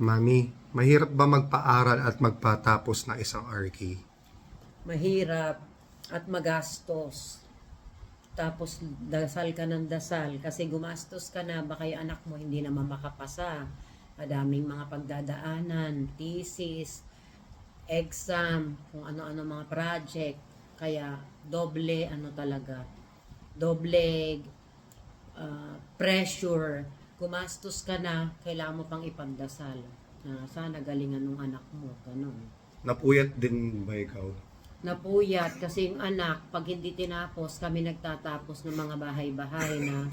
Mami, mahirap ba magpaaral at magpatapos ng isang RK? Mahirap at magastos. Tapos dasal ka ng dasal kasi gumastos ka na, baka yung anak mo hindi naman makapasa. Madaming mga pagdadaanan, thesis, exam, kung ano-ano mga project. Kaya doble pressure. Gumastos ka na, kailangan mo pang ipagdasal na sana galingan ng anak mo, ganun. Napuyat din ba ikaw? Napuyat kasi yung anak, pag hindi tinapos, kami nagtatapos ng mga bahay-bahay na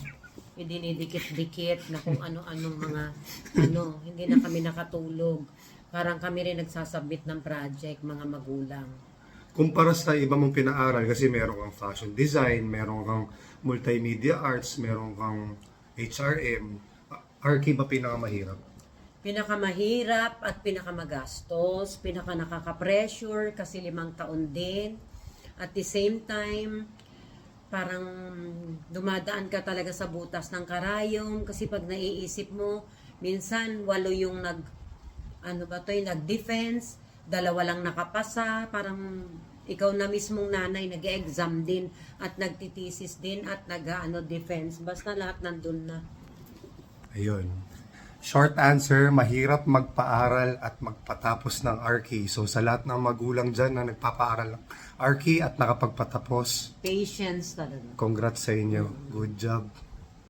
dinidikit-dikit na kung ano-anong mga hindi na kami nakatulog. Parang kami rin nagsasabit ng project, mga magulang. Kumpara sa iba mong pinaaral, kasi meron kang fashion design, meron kang multimedia arts, meron kang HRM, RK ba pinakamahirap? Pinakamahirap at pinakamagastos, nakaka-pressure kasi 5 taon din. At the same time, parang dumadaan ka talaga sa butas ng karayom kasi pag naiisip mo, minsan 8 yung nag-defense, 2 lang nakapasa, parang ikaw na mismong nanay nag-exam din at nagtitesis din at defense. Basta lahat nandun na. Ayun. Short answer, mahirap magpaaral at magpatapos ng RK. So sa lahat ng magulang dyan na nagpapaaral ng RK at nakapagpatapos, Patience talaga. congrats sa inyo. Good job.